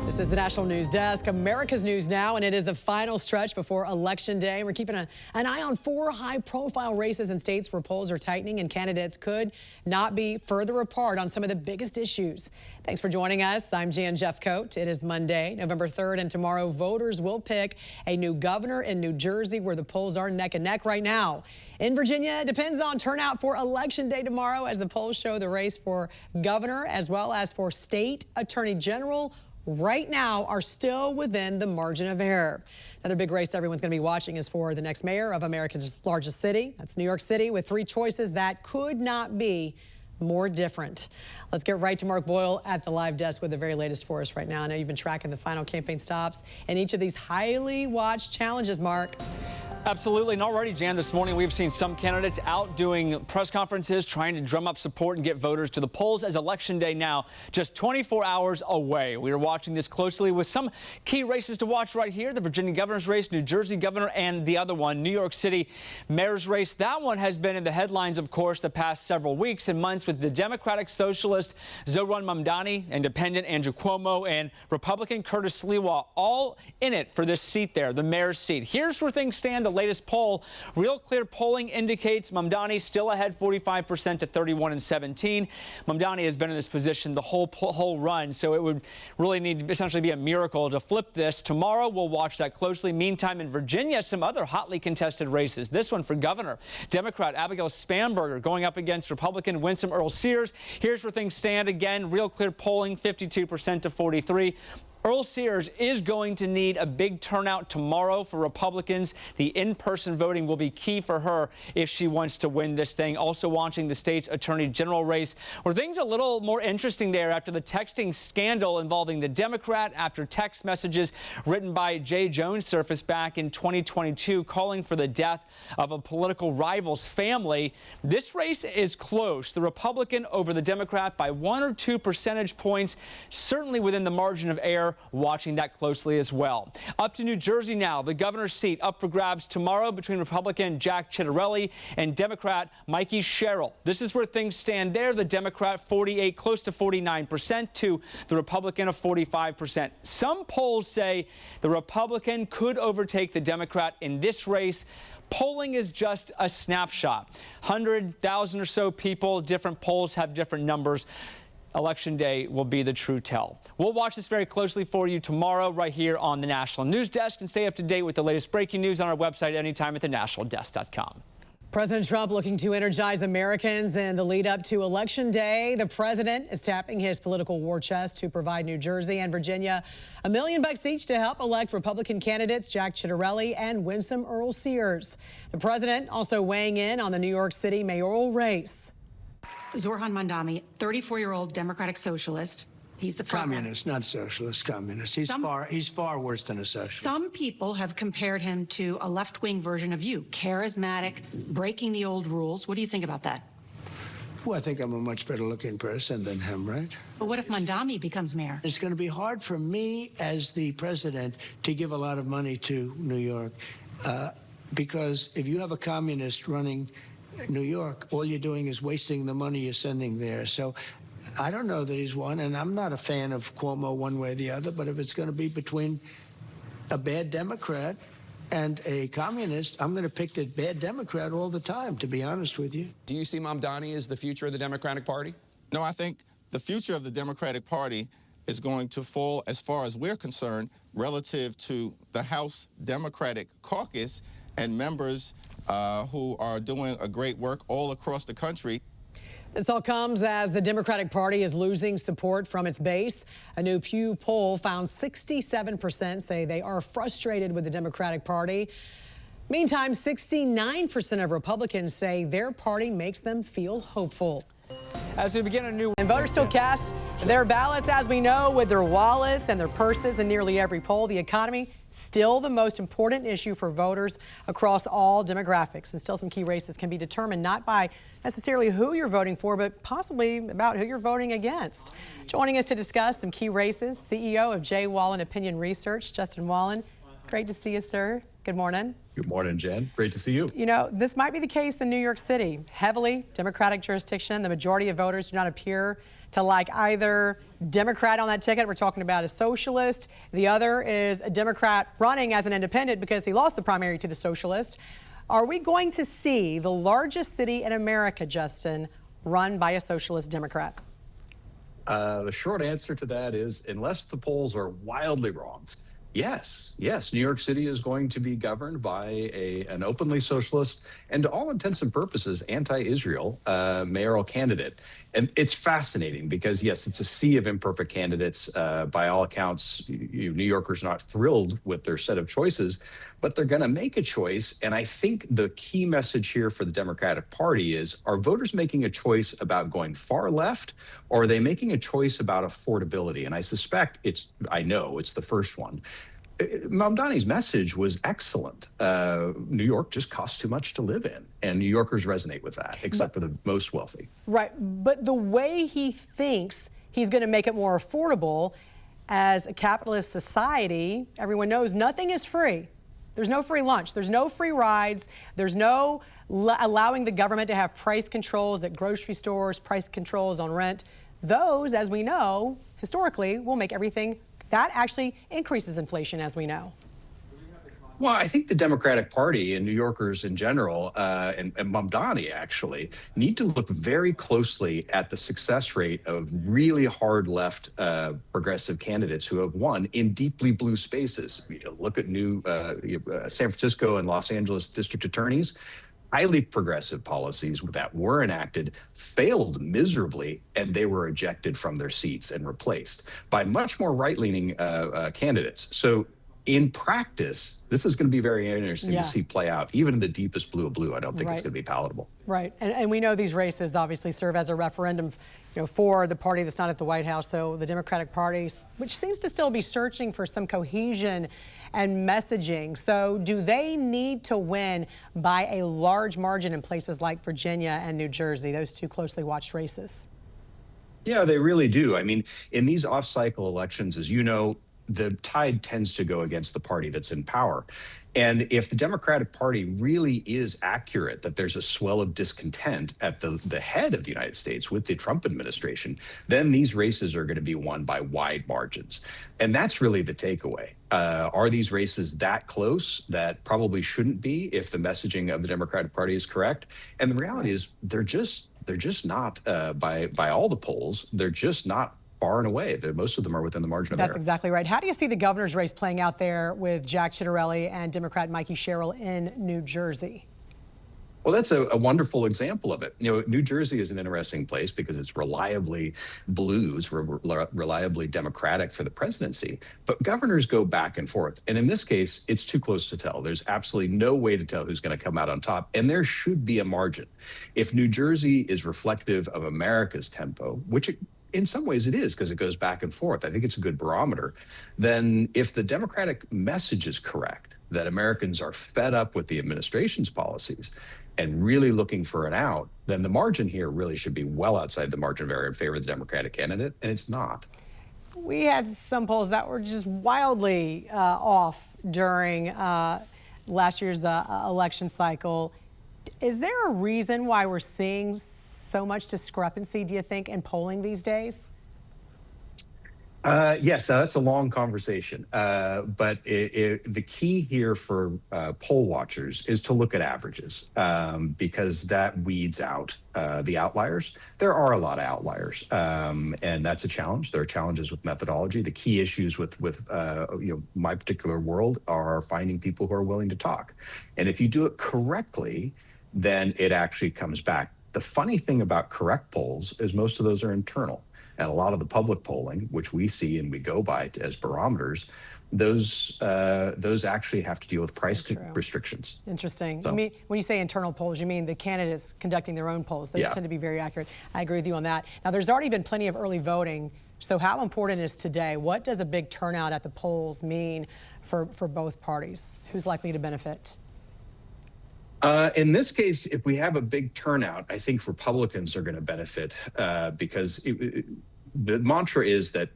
This is the National News Desk, America's News Now, and it is the final stretch before Election Day. We're keeping an eye on 4 high-profile races in states where polls are tightening and candidates could not be further apart on some of the biggest issues. Thanks for joining us. I'm Jan Jeffcoat. It is Monday, November 3rd, and tomorrow voters will pick a new governor in New Jersey, where the polls are neck and neck right now. In Virginia, it depends on turnout for Election Day tomorrow, as the polls show the race for governor as well as for state attorney general right now are still within the margin of error. Another big race everyone's going to be watching is for the next mayor of America's largest city. That's New York City, with 3 choices that could not be more different. Let's get right to Mark Boyle at the live desk with the very latest for us right now. I know you've been tracking the final campaign stops and each of these highly watched challenges, Mark. Absolutely. And already, Jan, this morning we've seen some candidates out doing press conferences, trying to drum up support and get voters to the polls as Election Day now just 24 hours away. We are watching this closely with some key races to watch right here. The Virginia governor's race, New Jersey governor, and the other one, New York City mayor's race. That one has been in the headlines, of course, the past several weeks and months, with the Democratic Socialist Zohran Mamdani, Independent Andrew Cuomo, and Republican Curtis Sliwa all in it for this seat there, the mayor's seat. Here's where things stand. The latest poll, Real Clear polling, indicates Mamdani still ahead 45% to 31 and 17. Mamdani has been in this position the whole run, so it would really need to essentially be a miracle to flip this. Tomorrow, we'll watch that closely. Meantime, in Virginia, some other hotly contested races. This one for governor. Democrat Abigail Spanberger going up against Republican Winsome Earle-Sears. Here's where things stand. Again, Real Clear polling, 52% to 43. Earle-Sears is going to need a big turnout tomorrow for Republicans. The in-person voting will be key for her if she wants to win this thing. Also watching the state's attorney general race, where things are a little more interesting there after the texting scandal involving the Democrat, after text messages written by Jay Jones surfaced back in 2022 calling for the death of a political rival's family. This race is close. The Republican over the Democrat by 1 or 2 percentage points, certainly within the margin of error. Watching that closely as well. Up to New Jersey now, the governor's seat up for grabs tomorrow between Republican Jack Ciattarelli and Democrat Mikey Sherrill. This is where things stand there. The Democrat 48, close to 49%, to the Republican of 45%. Some polls say the Republican could overtake the Democrat in this race. Polling is just a snapshot. 100,000 or so people, different polls have different numbers. Election Day will be the true tell. We'll watch this very closely for you tomorrow right here on the National News Desk, and stay up to date with the latest breaking news on our website anytime at thenationaldesk.com. President Trump looking to energize Americans in the lead up to Election Day. The president is tapping his political war chest to provide New Jersey and Virginia $1 million each to help elect Republican candidates Jack Ciattarelli and Winsome Earle-Sears. The president also weighing in on the New York City mayoral race. Zohran Mamdani, 34-year-old Democratic socialist. He's the communist, not socialist, communist. He's far worse than a socialist. Some people have compared him to a left-wing version of you, charismatic, breaking the old rules. What do you think about that? Well, I think I'm a much better-looking person than him, right? But what if Mamdani becomes mayor? It's going to be hard for me as the president to give a lot of money to New York, because if you have a communist running New York, all you're doing is wasting the money you're sending there. So I don't know that he's won, and I'm not a fan of Cuomo one way or the other, but if it's going to be between a bad Democrat and a communist, I'm going to pick the bad Democrat all the time, to be honest with you. Do you see Mamdani as the future of the Democratic Party? No, I think the future of the Democratic Party is going to fall, as far as we're concerned, relative to the House Democratic Caucus and members who are doing a great work all across the country. This all comes as the Democratic Party is losing support from its base. A new Pew poll found 67% say they are frustrated with the Democratic Party. Meantime, 69% of Republicans say their party makes them feel hopeful. As we begin a new... And voters still cast their ballots, as we know, with their wallets and their purses in nearly every poll. The economy still the most important issue for voters across all demographics, and still some key races can be determined not by necessarily who you're voting for, but possibly about who you're voting against. Joining us to discuss some key races, CEO of J. Wallen Opinion Research, Justin Wallen. Great to see you, sir. Good morning. Good morning, Jen. Great to see you. You know, this might be the case in New York City. Heavily Democratic jurisdiction. The majority of voters do not appear to like either Democrat on that ticket. We're talking about a socialist. The other is a Democrat running as an independent because he lost the primary to the socialist. Are we going to see the largest city in America, Justin, run by a socialist Democrat? The short answer to that is, unless the polls are wildly wrong, yes. New York City is going to be governed by an openly socialist and, to all intents and purposes, anti-Israel mayoral candidate. And it's fascinating because, yes, it's a sea of imperfect candidates. By all accounts, New Yorkers are not thrilled with their set of choices, but they're going to make a choice. And I think the key message here for the Democratic Party is, are voters making a choice about going far left, or are they making a choice about affordability? And I suspect I know it's the first one. Mamdani's message was excellent. New York just costs too much to live in, and New Yorkers resonate with that, except for the most wealthy. Right, but the way he thinks he's going to make it more affordable, as a capitalist society, everyone knows nothing is free. There's no free lunch. There's no free rides. There's no allowing the government to have price controls at grocery stores, price controls on rent. Those, as we know, historically, will make everything. That actually increases inflation, as we know. Well, I think the Democratic Party and New Yorkers in general, and Mamdani actually, need to look very closely at the success rate of really hard left progressive candidates who have won in deeply blue spaces. Look at San Francisco and Los Angeles district attorneys. Highly progressive policies that were enacted failed miserably, and they were ejected from their seats and replaced by much more right-leaning candidates. So in practice, this is going to be very interesting to see play out. Even in the deepest blue of blue, I don't think it's going to be palatable. Right, and we know these races obviously serve as a referendum, for the party that's not at the White House. So the Democratic Party, which seems to still be searching for some cohesion and messaging. So do they need to win by a large margin in places like Virginia and New Jersey, those two closely watched races? Yeah, they really do. I mean, in these off-cycle elections, as you know, the tide tends to go against the party that's in power. And if the Democratic Party really is accurate that there's a swell of discontent at the head of the United States with the Trump administration, then these races are going to be won by wide margins. And that's really the takeaway. Are these races that close? That probably shouldn't be if the messaging of the Democratic Party is correct. And the reality is they're just not, by all the polls, they're just not far and away. Most of them are within the margin of error. That's exactly right. How do you see the governor's race playing out there with Jack Ciattarelli and Democrat Mikey Sherrill in New Jersey? Well, that's a wonderful example of it. New Jersey is an interesting place because it's reliably blues, reliably Democratic for the presidency. But governors go back and forth. And in this case, it's too close to tell. There's absolutely no way to tell who's going to come out on top. And there should be a margin. If New Jersey is reflective of America's tempo, which in some ways it is because it goes back and forth, I think it's a good barometer. Then if the Democratic message is correct, that Americans are fed up with the administration's policies and really looking for an out, then the margin here really should be well outside the margin of error in favor of the Democratic candidate, and it's not. We had some polls that were just wildly off during last year's election cycle. Is there a reason why we're seeing so much discrepancy, do you think, in polling these days? Yes, that's a long conversation. But the key here for poll watchers is to look at averages because that weeds out the outliers. There are a lot of outliers, and that's a challenge. There are challenges with methodology. The key issues with my particular world are finding people who are willing to talk. And if you do it correctly, then it actually comes back. The funny thing about correct polls is most of those are internal. And a lot of the public polling, which we see and we go by as barometers, those actually have to deal with price restrictions. Interesting. So, you mean, when you say internal polls, you mean the candidates conducting their own polls. Those tend to be very accurate. I agree with you on that. Now, there's already been plenty of early voting. So how important is today? What does a big turnout at the polls mean for both parties? Who's likely to benefit? In this case, if we have a big turnout, I think Republicans are going to benefit because the mantra is that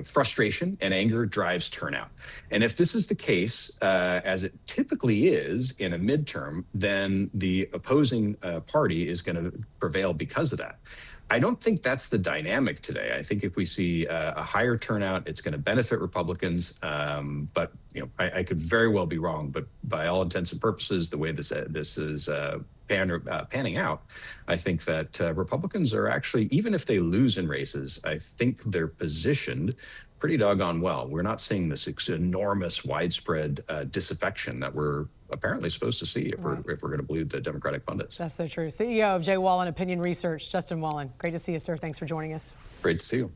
frustration and anger drives turnout. And if this is the case, as it typically is in a midterm, then the opposing party is going to prevail because of that. I don't think that's the dynamic today. I think if we see a higher turnout, it's going to benefit Republicans. But I could very well be wrong. But by all intents and purposes, the way this is panning out, I think that Republicans are actually, even if they lose in races, I think they're positioned pretty doggone well. We're not seeing this enormous, widespread disaffection that we're apparently supposed to see if we're going to believe the Democratic pundits. That's so true. CEO of J. Wallen Opinion Research, Justin Wallen. Great to see you, sir. Thanks for joining us. Great to see you.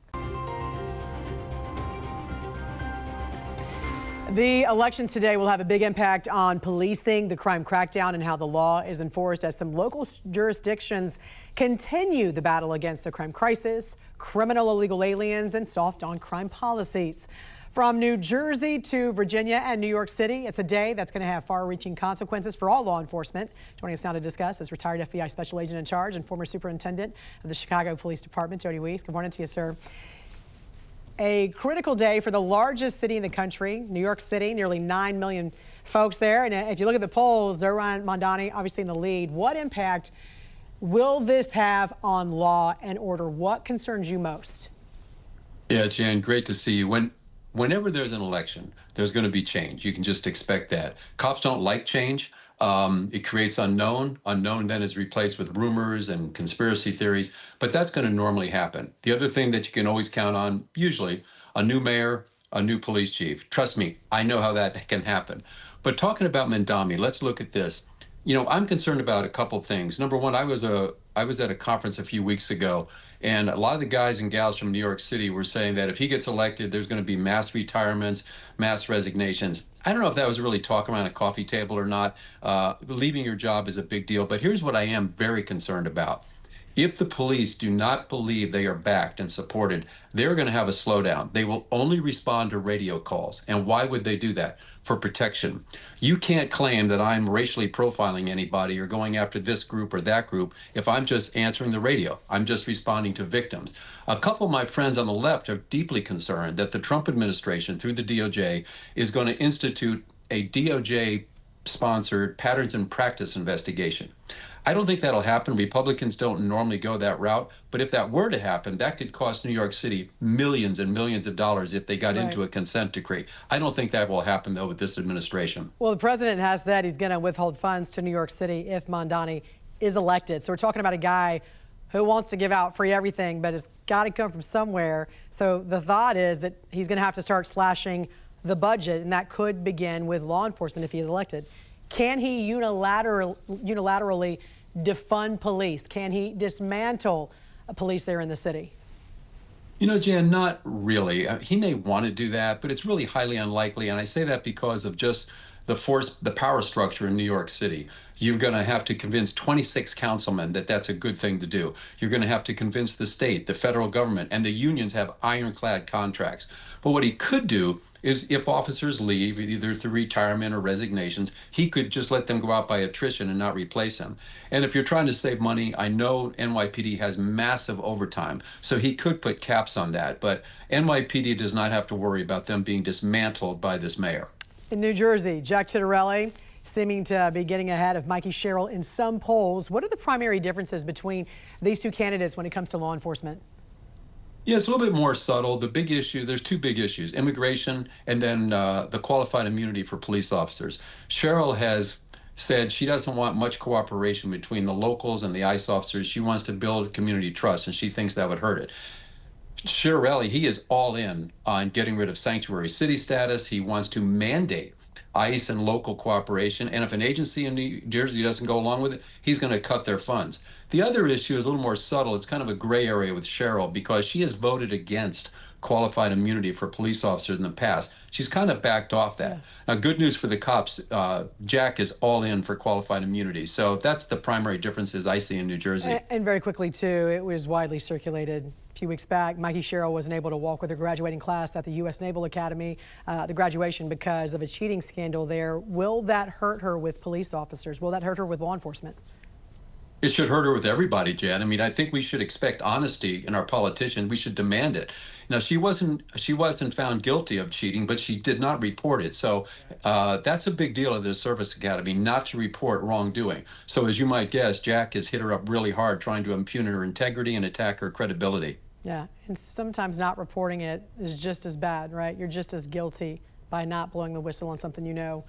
The elections today will have a big impact on policing, the crime crackdown, and how the law is enforced as some local jurisdictions continue the battle against the crime crisis, criminal illegal aliens, and soft on crime policies. From New Jersey to Virginia and New York City, it's a day that's going to have far-reaching consequences for all law enforcement. Joining us now to discuss is retired FBI Special Agent in Charge and former Superintendent of the Chicago Police Department, Jody Weeks. Good morning to you, sir. A critical day for the largest city in the country, New York City, nearly 9 million folks there. And if you look at the polls, they're Mamdani obviously in the lead. What impact will this have on law and order? What concerns you most? Yeah, Jan, great to see you. Whenever there's an election, there's going to be change. You can just expect that. Cops don't like change. It creates unknown. Unknown then is replaced with rumors and conspiracy theories, but that's going to normally happen. The other thing that you can always count on, usually, a new mayor, a new police chief. Trust me, I know how that can happen. But talking about Mamdani, let's look at this. I'm concerned about a couple things. Number one, I was at a conference a few weeks ago, and a lot of the guys and gals from New York City were saying that if he gets elected, there's going to be mass retirements, mass resignations. I don't know if that was really talk around a coffee table or not. Leaving your job is a big deal, but here's what I am very concerned about. If the police do not believe they are backed and supported, they're going to have a slowdown. They will only respond to radio calls. And why would they do that? For protection. You can't claim that I'm racially profiling anybody or going after this group or that group if I'm just answering the radio. I'm just responding to victims. A couple of my friends on the left are deeply concerned that the Trump administration, through the DOJ, is going to institute a DOJ-sponsored patterns and practice investigation. I don't think that'll happen. Republicans don't normally go that route. But if that were to happen, that could cost New York City millions and millions of dollars if they got into a consent decree. I don't think that will happen, though, with this administration. Well, the president has said he's going to withhold funds to New York City if Mamdani is elected. So we're talking about a guy who wants to give out free everything, but it's got to come from somewhere. So the thought is that he's going to have to start slashing the budget, and that could begin with law enforcement if he is elected. Can he unilaterally defund police? Can he dismantle police there in the city? Jan, not really. He may want to do that, but it's really highly unlikely. And I say that because of just the power structure in New York City. You're going to have to convince 26 councilmen that that's a good thing to do. You're going to have to convince the state, the federal government, and the unions have ironclad contracts. But what he could do is if officers leave, either through retirement or resignations, he could just let them go out by attrition and not replace them. And if you're trying to save money, I know NYPD has massive overtime, so he could put caps on that. But NYPD does not have to worry about them being dismantled by this mayor. In New Jersey, Jack Ciattarelli seeming to be getting ahead of Mikey Sherrill in some polls. What are the primary differences between these two candidates when it comes to law enforcement? Yeah, it's a little bit more subtle. The big issue, there's two big issues, immigration and then the qualified immunity for police officers. Sherrill has said she doesn't want much cooperation between the locals and the ICE officers. She wants to build community trust, and she thinks that would hurt it. Ciattarelli, he is all in on getting rid of sanctuary city status. He wants to mandate ICE and local cooperation, and if an agency in New Jersey doesn't go along with it, he's going to cut their funds. The other issue is a little more subtle. It's kind of a gray area with Sherrill because she has voted against qualified immunity for police officers in the past. She's kind of backed off that. Now, good news for the cops, Jack is all in for qualified immunity. So that's the primary differences I see in New Jersey. And very quickly, too, it was widely circulated a few weeks back. Mikey Sherrill wasn't able to walk with her graduating class at the U.S. Naval Academy, the graduation, because of a cheating scandal there. Will that hurt her with police officers? Will that hurt her with law enforcement? It should hurt her with everybody, Jan. I mean, I think we should expect honesty in our politicians. We should demand it. Now, she wasn't found guilty of cheating, but she did not report it. So that's a big deal of the Service Academy, not to report wrongdoing. So as you might guess, Jack has hit her up really hard, trying to impugn her integrity and attack her credibility. Yeah, and sometimes not reporting it is just as bad, right? You're just as guilty by not blowing the whistle on something you know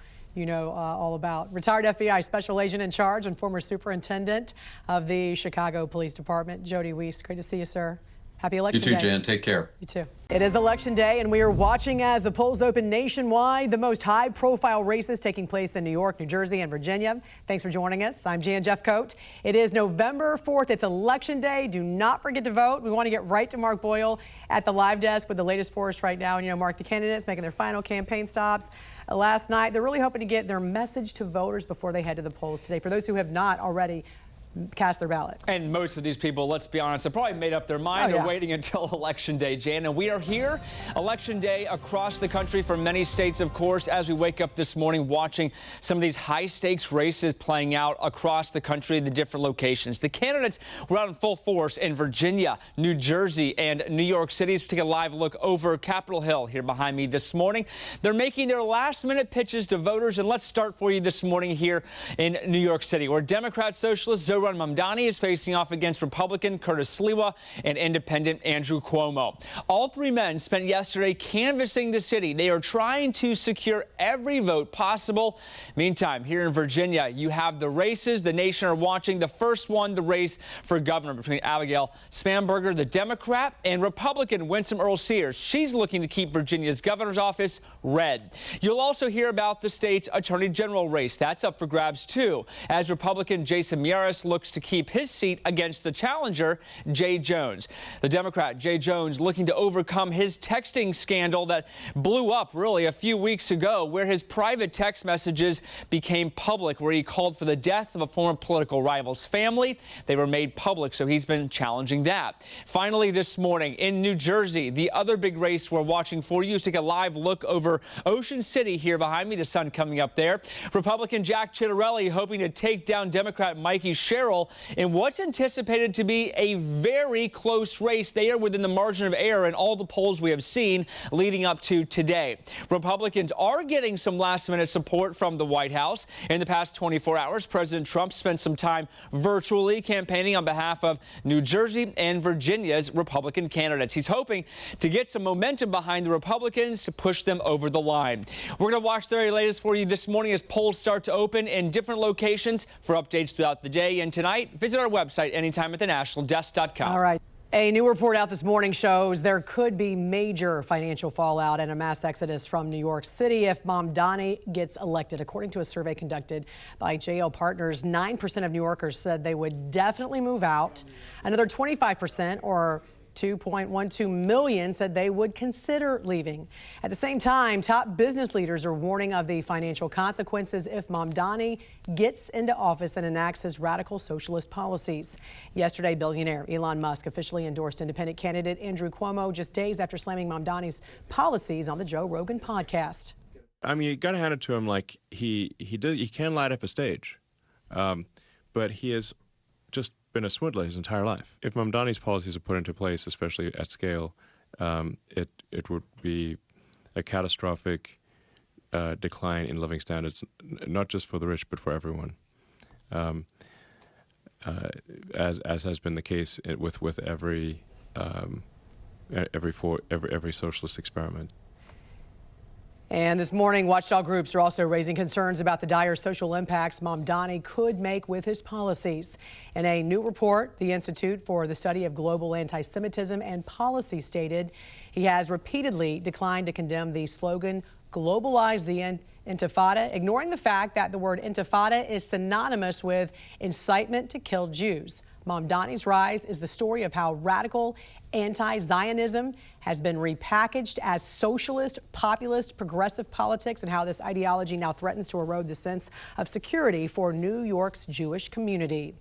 all about. Retired FBI Special Agent in Charge and former Superintendent of the Chicago Police Department, Jody Weiss. Great to see you, sir. Happy Election Day. You too, Jan. Take care. You too. It is Election Day, and we are watching as the polls open nationwide. The most high-profile races taking place in New York, New Jersey, and Virginia. Thanks for joining us. I'm Jan Jeffcoat. It is November 4th. It's Election Day. Do not forget to vote. We want to get right to Mark Boyle at the live desk with the latest for us right now. And, you know, Mark, the candidates making their final campaign stops last night. They're really hoping to get their message to voters before they head to the polls today. For those who have not already cast their ballot. And most of these people, let's be honest, have probably made up their mind. They're waiting until Election Day, Jan. And we are here, Election Day across the country for many states, of course, as we wake up this morning watching some of these high-stakes races playing out across the country, the different locations. The candidates were out in full force in Virginia, New Jersey, and New York City. Let's take a live look over Capitol Hill here behind me this morning. They're making their last-minute pitches to voters, and let's start for you this morning here in New York City, where Democrat Socialist Mamdani is facing off against Republican Curtis Sliwa and Independent Andrew Cuomo. All three men spent yesterday canvassing the city. They are trying to secure every vote possible. Meantime, here in Virginia, you have the races the nation are watching. The first one, the race for governor between Abigail Spanberger, the Democrat, and Republican Winsome Earle-Sears. She's looking to keep Virginia's governor's office red. You'll also hear about the state's attorney general race. That's up for grabs, too, as Republican Jason Miyares looks to keep his seat against the challenger, Jay Jones. The Democrat, Jay Jones, looking to overcome his texting scandal that blew up really a few weeks ago, where his private text messages became public, where he called for the death of a former political rival's family. They were made public, so he's been challenging that. Finally, this morning in New Jersey, the other big race we're watching for you. Take a live look over Ocean City here behind me, the sun coming up there. Republican Jack Ciattarelli hoping to take down Democrat Mikey Sherrill in what's anticipated to be a very close race. They are within the margin of error in all the polls we have seen leading up to today. Republicans are getting some last-minute support from the White House. In the past 24 hours, President Trump spent some time virtually campaigning on behalf of New Jersey and Virginia's Republican candidates. He's hoping to get some momentum behind the Republicans to push them over the line. We're going to watch the very latest for you this morning as polls start to open in different locations. For updates throughout the day and tonight, visit our website anytime at thenationaldesk.com. All right. A new report out this morning shows there could be major financial fallout and a mass exodus from New York City if Mamdani gets elected. According to a survey conducted by JL Partners, 9% of New Yorkers said they would definitely move out. Another 25%, or 2.12 million, said they would consider leaving. At the same time, top business leaders are warning of the financial consequences if Mamdani gets into office and enacts his radical socialist policies. Yesterday, billionaire Elon Musk officially endorsed independent candidate Andrew Cuomo just days after slamming Mamdani's policies on the Joe Rogan podcast. I mean, you got to hand it to him. Like he can light up a stage, but he has just been a swindler his entire life. If Mamdani's policies are put into place, especially at scale, it would be a catastrophic decline in living standards, not just for the rich, but for everyone, as has been the case with every socialist experiment. And this morning, watchdog groups are also raising concerns about the dire social impacts Mamdani could make with his policies. In a new report, the Institute for the Study of Global Anti-Semitism and Policy stated he has repeatedly declined to condemn the slogan, "Globalize the Intifada," ignoring the fact that the word intifada is synonymous with incitement to kill Jews. Mamdani's rise is the story of how radical anti-Zionism has been repackaged as socialist, populist, progressive politics, and how this ideology now threatens to erode the sense of security for New York's Jewish community.